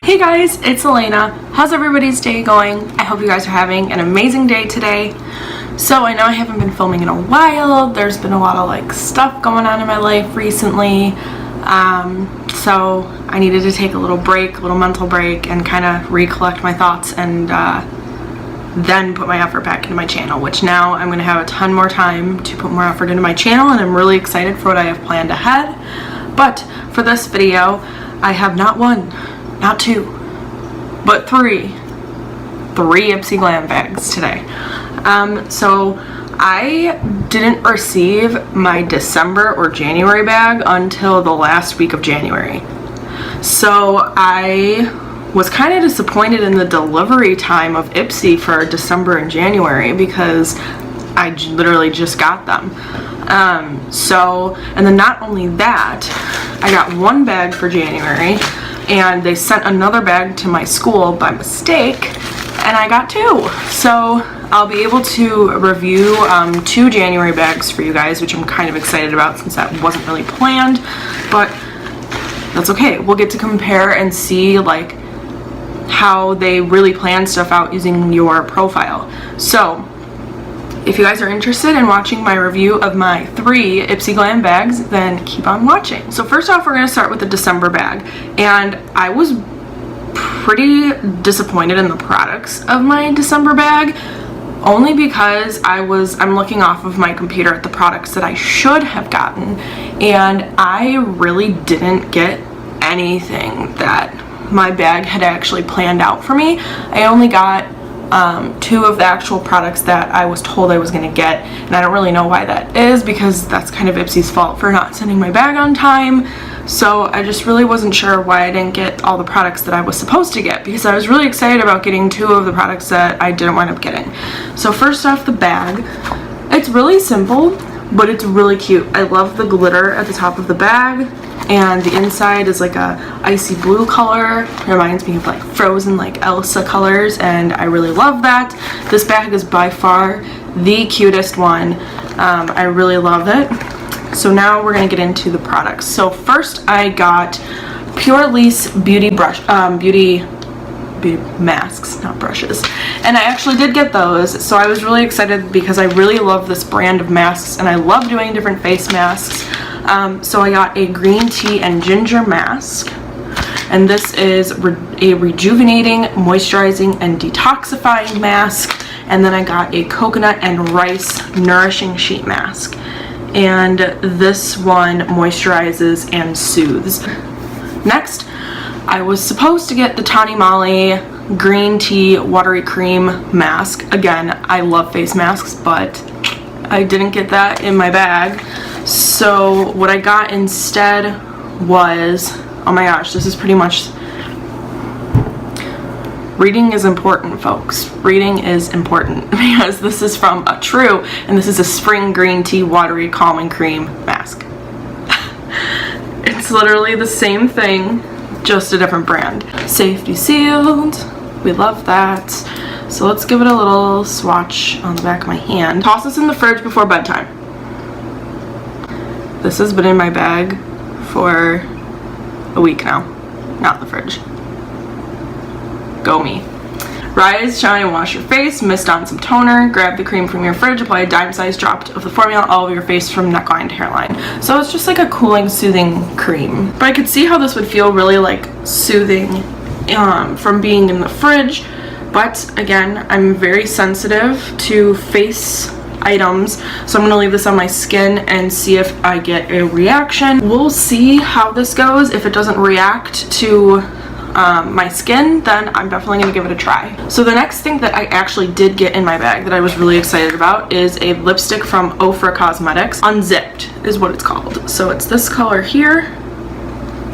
Hey guys, it's Elena. How's everybody's day going? I hope you guys are having an amazing day today. So I know I haven't been filming in a while. There's been a lot of stuff going on in my life recently. So I needed to take a little break, a little mental break, and kind of recollect my thoughts and then put my effort back into my channel, which now I'm going to have a ton more time to put more effort into my channel, and I'm really excited for what I have planned ahead. But for this video, I have not one, not two, but three Ipsy Glambags today. So I didn't receive my December or January bag until the last week of January. So I was kind of disappointed in the delivery time of Ipsy for December and January because I literally just got them. And then not only that, I got one bag for January, and they sent another bag to my school by mistake, and I got two. So I'll be able to review 2 January bags for you guys, which I'm kind of excited about since that wasn't really planned, but that's okay. We'll get to compare and see how they really plan stuff out using your profile. So if you guys are interested in watching my review of my 3 Ipsy Glam bags, then keep on watching. So first off, we're going to start with the December bag, and I was pretty disappointed in the products of my December bag, only because I'm looking off of my computer at the products that I should have gotten, and I really didn't get anything that my bag had actually planned out for me. I only got 2 of the actual products that I was told I was going to get, and I don't really know why that is, because that's kind of Ipsy's fault for not sending my bag on time. So I just really wasn't sure why I didn't get all the products that I was supposed to get, because I was really excited about getting 2 of the products that I didn't wind up getting. So first off, the bag. It's really simple, but it's really cute. I love the glitter at the top of the bag, and the inside is like a icy blue color. It reminds me of Frozen, Elsa colors, and I really love that. This bag is by far the cutest one. I really love it. So now we're gonna get into the products. So first I got Pure Lease beauty masks, not brushes, and I actually did get those, so I was really excited because I really love this brand of masks and I love doing different face masks. So I got a green tea and ginger mask, and this is a rejuvenating, moisturizing, and detoxifying mask. And then I got a coconut and rice nourishing sheet mask, and this one moisturizes and soothes. Next, I was supposed to get the Tani Molly green tea watery cream mask. Again, I love face masks, but I didn't get that in my bag. So what I got instead was, oh my gosh, this is pretty much, reading is important, folks. Reading is important, because this is from a True, and this is a spring green tea watery calming cream mask. It's literally the same thing, just a different brand. Safety sealed, we love that. So let's give it a little swatch on the back of my hand. Toss this in the fridge before bedtime. This has been in my bag for a week now, not the fridge. Go me. Rise, shine, and wash your face. Mist on some toner. Grab the cream from your fridge. Apply a dime-sized drop of the formula all over your face from neckline to hairline. So it's just like a cooling, soothing cream. But I could see how this would feel really soothing from being in the fridge. But again, I'm very sensitive to face items, so I'm going to leave this on my skin and see if I get a reaction. We'll see how this goes. If it doesn't react to my skin, then I'm definitely going to give it a try. So the next thing that I actually did get in my bag that I was really excited about is a lipstick from Ofra Cosmetics. Unzipped is what it's called. So it's this color here.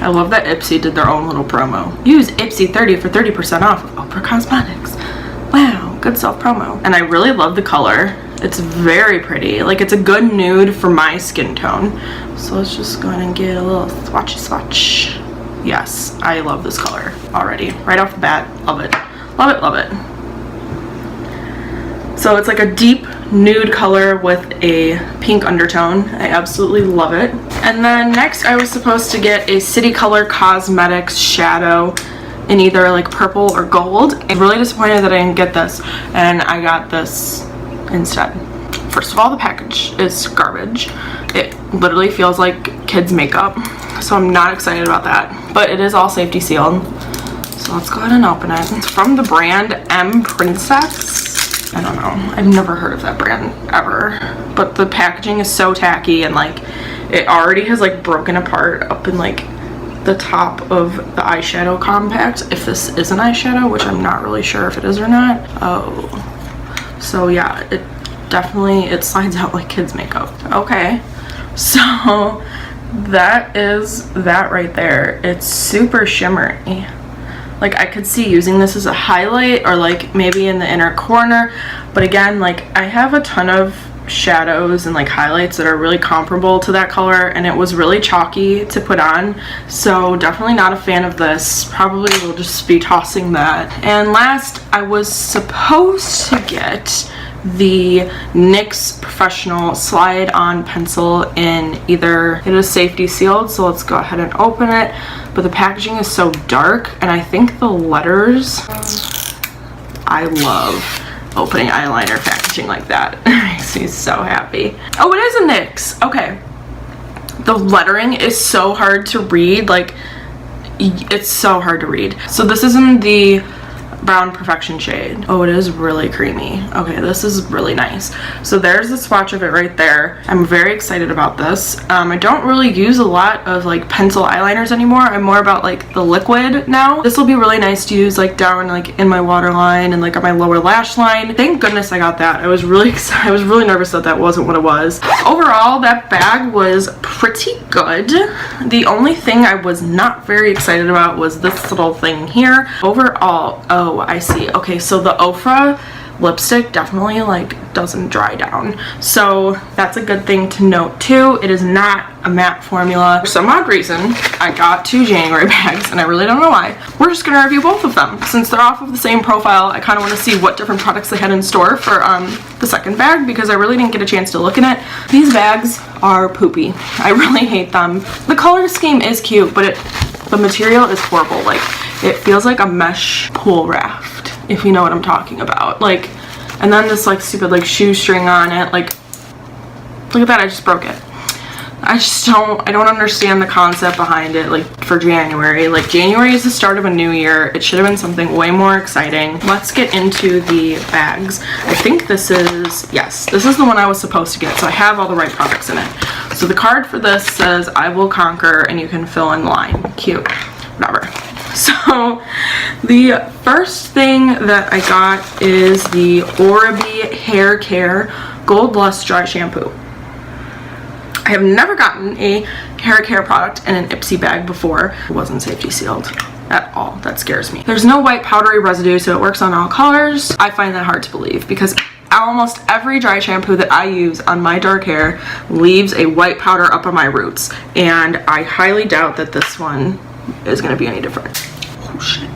I love that Ipsy did their own little promo. Use Ipsy 30 for 30% off of Ofra Cosmetics. Wow, good self-promo. And I really love the color. It's very pretty. It's a good nude for my skin tone. So let's just go ahead and get a little swatchy swatch. Yes, I love this color already. Right off the bat, love it. Love it, love it. So it's like a deep nude color with a pink undertone. I absolutely love it. And then next I was supposed to get a City Color Cosmetics shadow in either like purple or gold. I'm really disappointed that I didn't get this, and I got this instead. First of all, the package is garbage. It literally feels like kids' makeup, so I'm not excited about that. But it is all safety sealed, so let's go ahead and open it. It's from the brand M Princess. I don't know, I've never heard of that brand ever, but the packaging is so tacky, and like it already has like broken apart up in like the top of the eyeshadow compact, if this is an eyeshadow, which I'm not really sure if it is or not. Oh, so yeah, it definitely, it slides out like kids makeup. Okay, so that is that right there. It's super shimmery. Like I could see using this as a highlight or like maybe in the inner corner, but again, like I have a ton of shadows and like highlights that are really comparable to that color, and it was really chalky to put on, so definitely not a fan of this. Probably will just be tossing that. And last, I was supposed to get the NYX Professional Slide On Pencil in either, it is safety sealed, so let's go ahead and open it, but the packaging is so dark, and I think the letters, I love opening eyeliner packaging like that. It makes me so happy. Oh, it is a NYX. Okay. The lettering is so hard to read, like it's so hard to read. So this is in the Brown Perfection shade. Oh, it is really creamy. Okay, this is really nice. So there's the swatch of it right there. I'm very excited about this. I don't really use a lot of like pencil eyeliners anymore. I'm more about like the liquid now. This will be really nice to use like down like in my waterline and like on my lower lash line. Thank goodness I got that. I was really excited. I was really nervous that that wasn't what it was. Overall, that bag was pretty good. The only thing I was not very excited about was this little thing here. Overall, oh, I see. Okay, so the Ofra lipstick definitely like doesn't dry down, so that's a good thing to note too. It is not a matte formula. For some odd reason, I got 2 January bags, and I really don't know why. We're just gonna review both of them since they're off of the same profile. I kind of want to see what different products they had in store for the second bag, because I really didn't get a chance to look in it. These bags are poopy. I really hate them. The color scheme is cute, but the material is horrible. Like it feels like a mesh pool raft, if you know what I'm talking about. Like, and then this like stupid like shoestring on it. Like, look at that, I just broke it. I don't understand the concept behind it, like for January. Like January is the start of a new year. It should have been something way more exciting. Let's get into the bags. I think this is, yes, this is the one I was supposed to get, so I have all the right products in it. So the card for this says, I will conquer, and you can fill in line. Cute, whatever. So the first thing that I got is the Oral-B Hair Care Gold Lust Dry Shampoo. I have never gotten a hair care product in an Ipsy bag before. It wasn't safety sealed at all. That scares me. There's no white powdery residue, so it works on all colors. I find that hard to believe because almost every dry shampoo that I use on my dark hair leaves a white powder up on my roots, and I highly doubt that this one is going to be any different. Oh shit.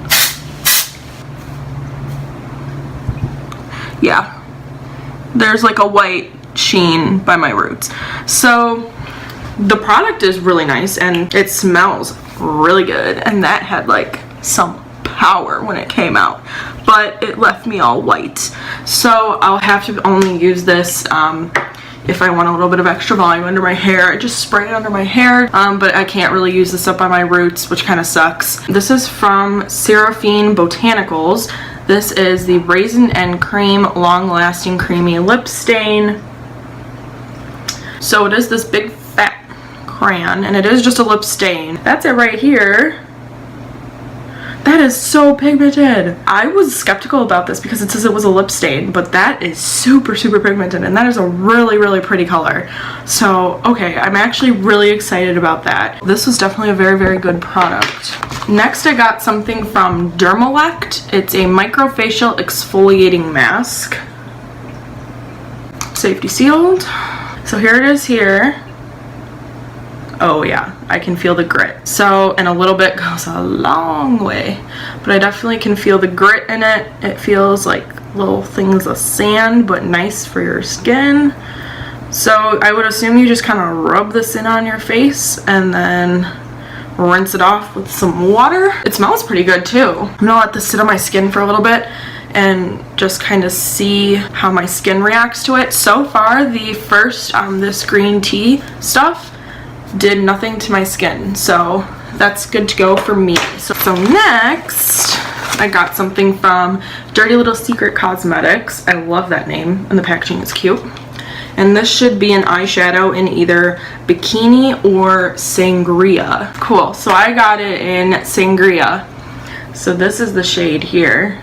Yeah, there's like a white sheen by my roots. So the product is really nice and it smells really good, and that had like some power when it came out, but it left me all white. So I'll have to only use this if I want a little bit of extra volume under my hair. I just spray it under my hair, but I can't really use this up on my roots, which kind of sucks. This is from Seraphine Botanicals. This is the Raisin and Cream Long Lasting Creamy Lip Stain. So it is this big fat crayon, and it is just a lip stain. That's it right here. That is so pigmented. I was skeptical about this because it says it was a lip stain, but that is super, super pigmented, and that is a really, really pretty color. So, okay, I'm actually really excited about that. This was definitely a very, very good product. Next, I got something from Dermalect. It's a microfacial exfoliating mask. Safety sealed. So here it is here. Oh yeah, I can feel the grit. So, and a little bit goes a long way, but I definitely can feel the grit in it. It feels like little things of sand, but nice for your skin. So I would assume you just kind of rub this in on your face and then rinse it off with some water. It smells pretty good too. I'm gonna let this sit on my skin for a little bit and just kind of see how my skin reacts to it. So far, the first this green tea stuff did nothing to my skin, so that's good to go for me. So next, I got something from Dirty Little Secret Cosmetics. I love that name, and the packaging is cute. And this should be an eyeshadow in either Bikini or Sangria. Cool, so I got it in Sangria. So this is the shade here.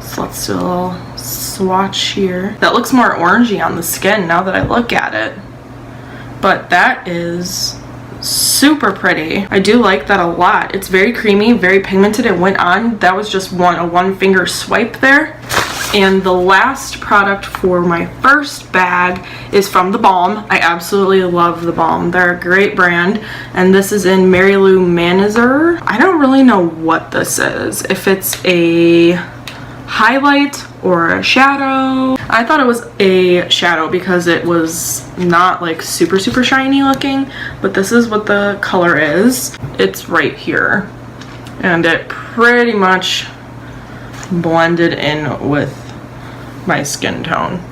So let's do a little swatch here. That looks more orangey on the skin now that I look at it. But that is super pretty. I do like that a lot. It's very creamy, very pigmented. It went on. That was just a one finger swipe there. And the last product for my first bag is from The Balm. I absolutely love The Balm. They're a great brand. And this is in Mary Lou Manizer. I don't really know what this is. If it's a highlight or a shadow. I thought it was a shadow because it was not like super shiny looking, but this is what the color is. It's right here, and it pretty much blended in with my skin tone.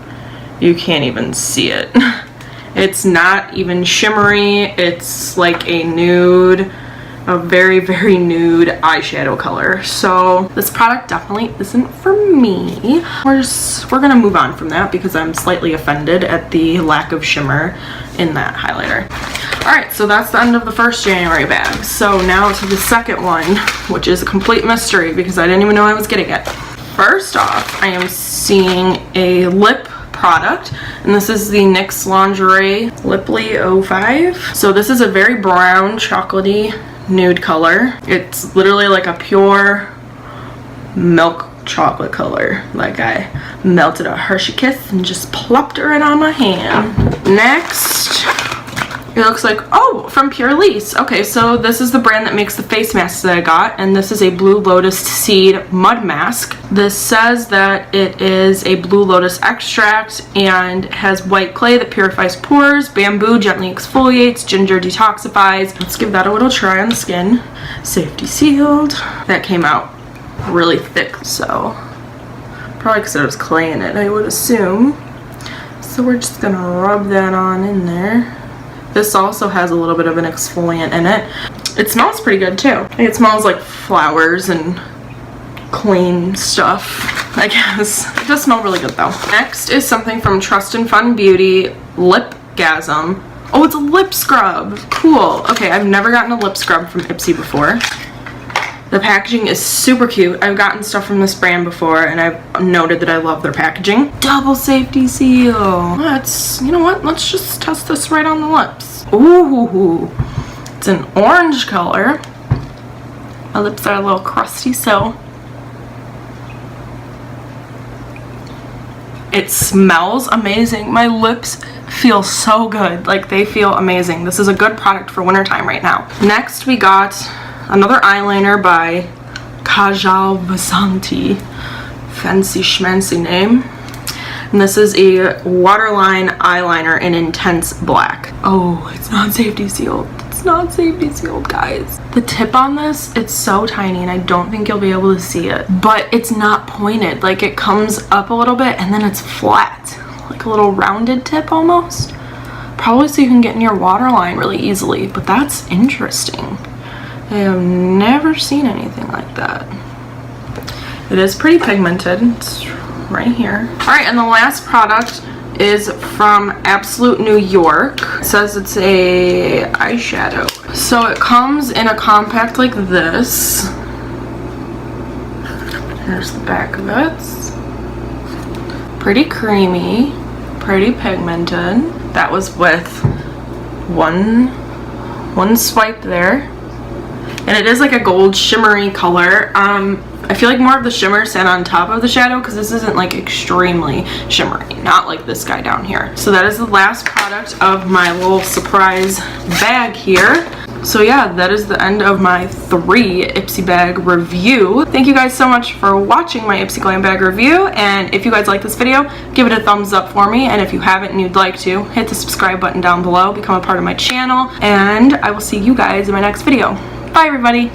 You can't even see it. It's not even shimmery. It's like a nude, a very nude eyeshadow color. So this product definitely isn't for me. We're gonna move on from that because I'm slightly offended at the lack of shimmer in that highlighter. Alright, so that's the end of the first January bag. So now to the second one, which is a complete mystery because I didn't even know I was getting it. First off, I am seeing a lip product, and this is the NYX Lingerie Liply 05. So this is a very brown, chocolatey nude color. It's literally like a pure milk chocolate color. Like I melted a Hershey Kiss and just plopped her in on my hand. Next, it looks like, oh, from Pure Lease. Okay, so this is the brand that makes the face masks that I got, and this is a Blue Lotus Seed Mud Mask. This says that it is a Blue Lotus extract and has white clay that purifies pores, bamboo gently exfoliates, ginger detoxifies. Let's give that a little try on the skin. Safety sealed. That came out really thick, so probably because there was clay in it, I would assume. So we're just gonna rub that on in there. This also has a little bit of an exfoliant in it. It smells pretty good too. It smells like flowers and clean stuff, I guess. It does smell really good though. Next is something from Trust and Fun Beauty, Lipgasm. Oh, it's a lip scrub. Cool. Okay, I've never gotten a lip scrub from Ipsy before. The packaging is super cute. I've gotten stuff from this brand before and I've noted that I love their packaging. Double safety seal. You know what? Let's just test this right on the lips. Ooh, it's an orange color. My lips are a little crusty, so it smells amazing. My lips feel so good. Like, they feel amazing. This is a good product for wintertime right now. Next, we got another eyeliner by Kajal Vasanti. Fancy schmancy name. And this is a waterline eyeliner in intense black. Oh, it's not safety sealed. It's not safety sealed, guys. The tip on this, it's so tiny and I don't think you'll be able to see it. But it's not pointed. Like, it comes up a little bit and then it's flat. Like a little rounded tip almost. Probably so you can get in your waterline really easily. But that's interesting. I have never seen anything like that. It is pretty pigmented. It's right here. Alright, and the last product is from Absolute New York. It says it's a eyeshadow. So it comes in a compact like this. Here's the back of it. Pretty creamy, pretty pigmented. That was with one swipe there. And it is like a gold shimmery color. I feel like more of the shimmer sat on top of the shadow because this isn't like extremely shimmery, not like this guy down here. So that is the last product of my little surprise bag here. So yeah, that is the end of my 3 Ipsy bag review. Thank you guys so much for watching my Ipsy Glambag review, and if you guys like this video, give it a thumbs up for me, and if you haven't and you'd like to, hit the subscribe button down below, become a part of my channel, and I will see you guys in my next video. Bye everybody!